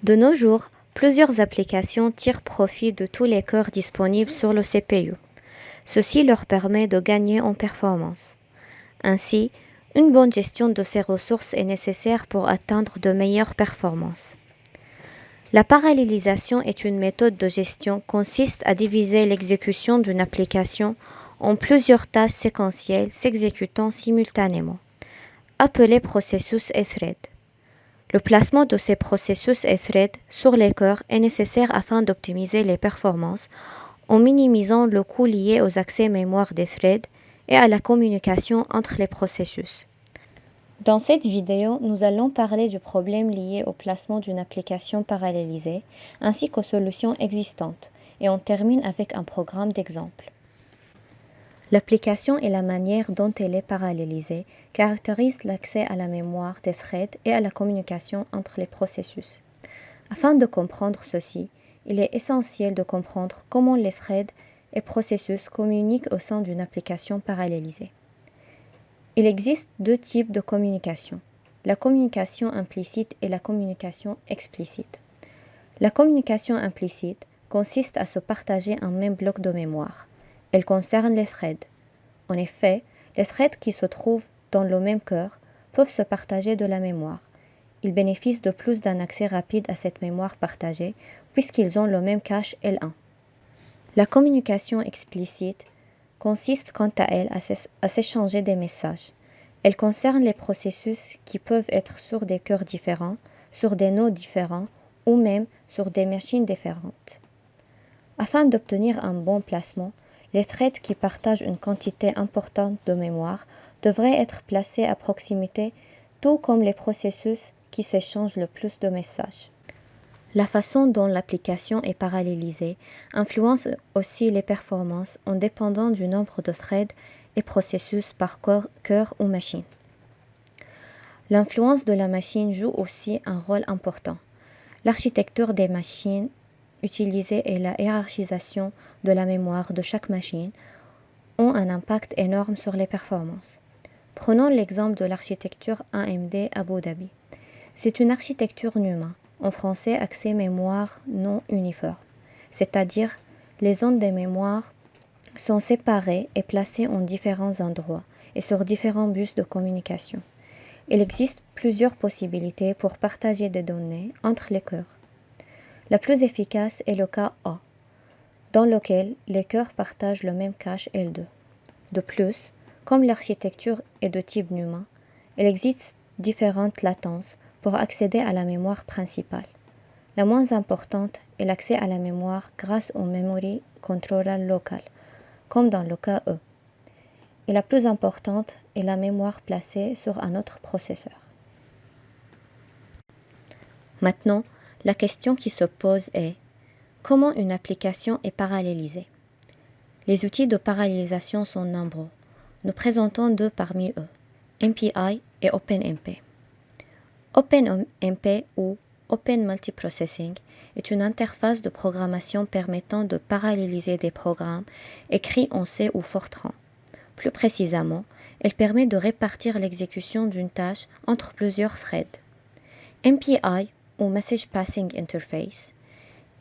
De nos jours, plusieurs applications tirent profit de tous les cœurs disponibles sur le CPU. Ceci leur permet de gagner en performance. Ainsi, une bonne gestion de ces ressources est nécessaire pour atteindre de meilleures performances. La parallélisation est une méthode de gestion qui consiste à diviser l'exécution d'une application en plusieurs tâches séquentielles s'exécutant simultanément, appelées processus et threads. Le placement de ces processus et threads sur les cœurs est nécessaire afin d'optimiser les performances en minimisant le coût lié aux accès mémoire des threads et à la communication entre les processus. Dans cette vidéo, nous allons parler du problème lié au placement d'une application parallélisée ainsi qu'aux solutions existantes et on termine avec un programme d'exemple. L'application et la manière dont elle est parallélisée caractérisent l'accès à la mémoire des threads et à la communication entre les processus. Afin de comprendre ceci, il est essentiel de comprendre comment les threads et processus communiquent au sein d'une application parallélisée. Il existe deux types de communication, la communication implicite et la communication explicite. La communication implicite consiste à se partager un même bloc de mémoire. Elle concerne les threads. En effet, les threads qui se trouvent dans le même cœur peuvent se partager de la mémoire. Ils bénéficient de plus d'un accès rapide à cette mémoire partagée puisqu'ils ont le même cache L1. La communication explicite consiste quant à elle à s'échanger des messages. Elle concerne les processus qui peuvent être sur des cœurs différents, sur des nodes différents ou même sur des machines différentes. Afin d'obtenir un bon placement, les threads qui partagent une quantité importante de mémoire devraient être placés à proximité, tout comme les processus qui s'échangent le plus de messages. La façon dont l'application est parallélisée influence aussi les performances en dépendant du nombre de threads et processus par cœur ou machine. L'influence de la machine joue aussi un rôle important. L'architecture des machines utilisées et la hiérarchisation de la mémoire de chaque machine ont un impact énorme sur les performances. Prenons l'exemple de l'architecture AMD Abu Dhabi. C'est une architecture NUMA, en français accès mémoire non uniforme, c'est-à-dire les zones des mémoires sont séparées et placées en différents endroits et sur différents bus de communication. Il existe plusieurs possibilités pour partager des données entre les cœurs. La plus efficace est le cas A, dans lequel les cœurs partagent le même cache L2. De plus, comme l'architecture est de type NUMA, il existe différentes latences pour accéder à la mémoire principale. La moins importante est l'accès à la mémoire grâce au Memory Controller Local, comme dans le cas E. Et la plus importante est la mémoire placée sur un autre processeur. Maintenant, la question qui se pose est comment une application est parallélisée? Les outils de parallélisation sont nombreux. Nous présentons deux parmi eux, MPI et OpenMP. OpenMP ou Open Multiprocessing est une interface de programmation permettant de paralléliser des programmes écrits en C ou Fortran. Plus précisément, elle permet de répartir l'exécution d'une tâche entre plusieurs threads. MPI ou Message Passing Interface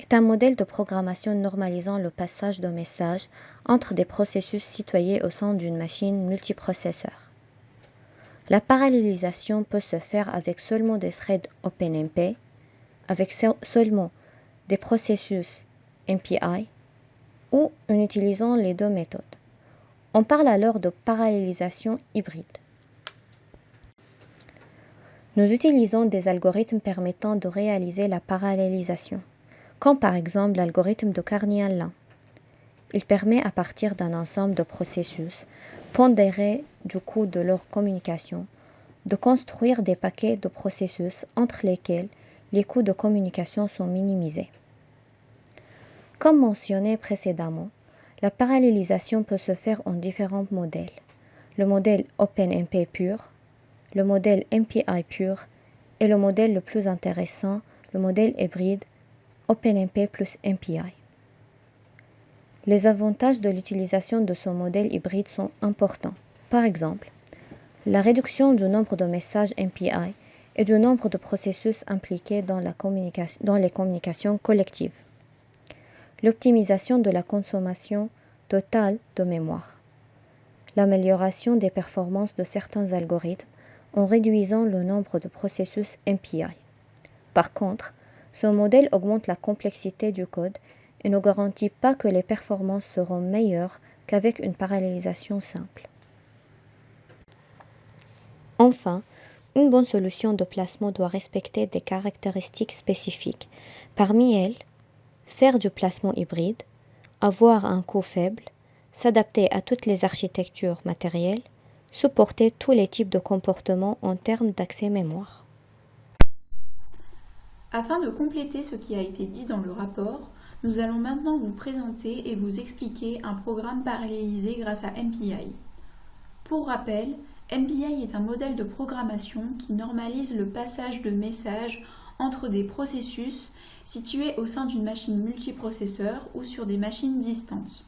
est un modèle de programmation normalisant le passage de messages entre des processus situés au sein d'une machine multiprocesseur. La parallélisation peut se faire avec seulement des threads OpenMP, avec seulement des processus MPI ou en utilisant les deux méthodes. On parle alors de parallélisation hybride. Nous utilisons des algorithmes permettant de réaliser la parallélisation, comme par exemple l'algorithme de Carney-Lin. Il permet à partir d'un ensemble de processus pondérés du coût de leur communication, de construire des paquets de processus entre lesquels les coûts de communication sont minimisés. Comme mentionné précédemment, la parallélisation peut se faire en différents modèles. Le modèle OpenMP pur, le modèle MPI pur et le modèle le plus intéressant, le modèle hybride OpenMP plus MPI. Les avantages de l'utilisation de ce modèle hybride sont importants. Par exemple, la réduction du nombre de messages MPI et du nombre de processus impliqués dans les communications collectives. L'optimisation de la consommation totale de mémoire. L'amélioration des performances de certains algorithmes en réduisant le nombre de processus MPI. Par contre, ce modèle augmente la complexité du code et ne garantit pas que les performances seront meilleures qu'avec une parallélisation simple. Enfin, une bonne solution de placement doit respecter des caractéristiques spécifiques. Parmi elles, faire du placement hybride, avoir un coût faible, s'adapter à toutes les architectures matérielles, supporter tous les types de comportements en termes d'accès mémoire. Afin de compléter ce qui a été dit dans le rapport, nous allons maintenant vous présenter et vous expliquer un programme parallélisé grâce à MPI. Pour rappel, MPI est un modèle de programmation qui normalise le passage de messages entre des processus situés au sein d'une machine multiprocesseur ou sur des machines distantes.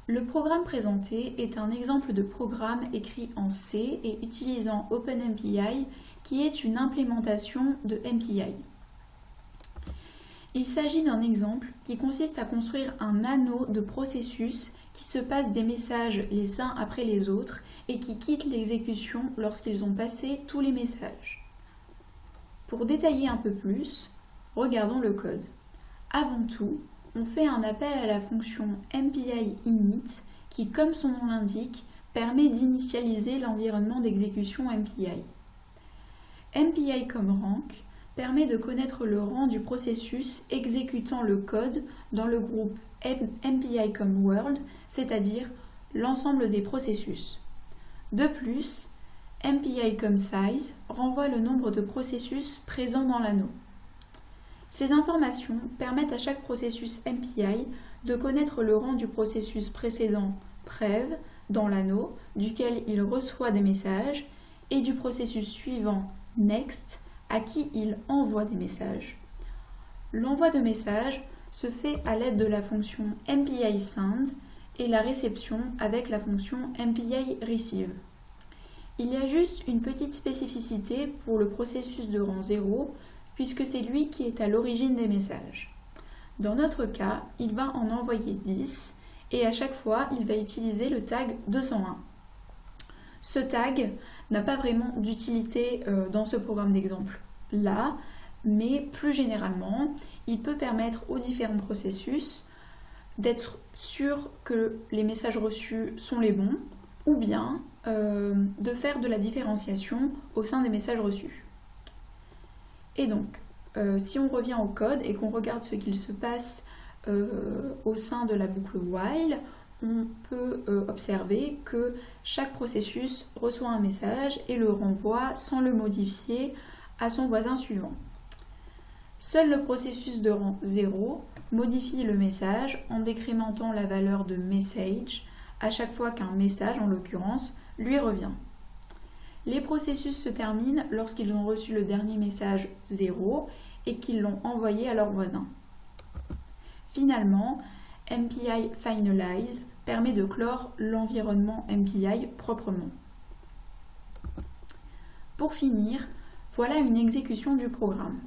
Le programme présenté est un exemple de programme écrit en C et utilisant OpenMPI qui est une implémentation de MPI. Il s'agit d'un exemple qui consiste à construire un anneau de processus qui se passent des messages les uns après les autres et qui quittent l'exécution lorsqu'ils ont passé tous les messages. Pour détailler un peu plus, regardons le code. Avant tout, on fait un appel à la fonction MPI init qui, comme son nom l'indique, permet d'initialiser l'environnement d'exécution MPI. MPI comme rank permet de connaître le rang du processus exécutant le code dans le groupe MPI comme world, c'est-à-dire l'ensemble des processus. De plus, MPI comme size renvoie le nombre de processus présents dans l'anneau. Ces informations permettent à chaque processus MPI de connaître le rang du processus précédent prev dans l'anneau duquel il reçoit des messages et du processus suivant next à qui il envoie des messages. L'envoi de messages se fait à l'aide de la fonction MPI send et la réception avec la fonction MPI receive. Il y a juste une petite spécificité pour le processus de rang 0 puisque c'est lui qui est à l'origine des messages. Dans notre cas, il va en envoyer 10 et à chaque fois, il va utiliser le tag 201. Ce tag n'a pas vraiment d'utilité dans ce programme d'exemple là, mais plus généralement, il peut permettre aux différents processus d'être sûr que les messages reçus sont les bons ou bien de faire de la différenciation au sein des messages reçus. Et donc, si on revient au code et qu'on regarde ce qu'il se passe au sein de la boucle while, on peut observer que chaque processus reçoit un message et le renvoie sans le modifier à son voisin suivant. Seul le processus de rang 0 modifie le message en décrémentant la valeur de message à chaque fois qu'un message, en l'occurrence, lui revient. Les processus se terminent lorsqu'ils ont reçu le dernier message 0 et qu'ils l'ont envoyé à leur voisin. Finalement, MPI Finalize permet de clore l'environnement MPI proprement. Pour finir, voilà une exécution du programme.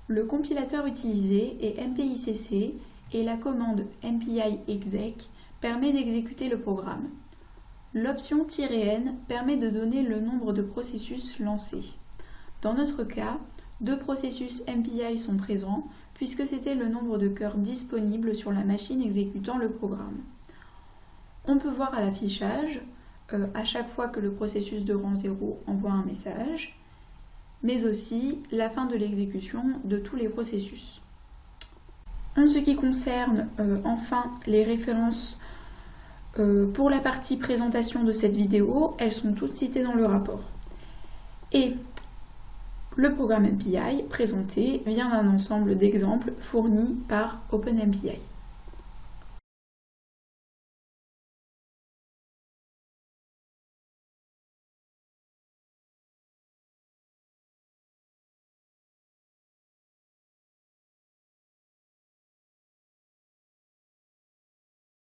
Le compilateur utilisé est MPICC et la commande MPI exec permet d'exécuter le programme. L'option "-n permet de donner le nombre de processus lancés. Dans notre cas, 2 processus MPI sont présents puisque c'était le nombre de cœurs disponibles sur la machine exécutant le programme. On peut voir à l'affichage, à chaque fois que le processus de rang 0 envoie un message, mais aussi la fin de l'exécution de tous les processus. En ce qui concerne enfin les références pour la partie présentation de cette vidéo, elles sont toutes citées dans le rapport. Et le programme MPI présenté vient d'un ensemble d'exemples fournis par OpenMPI.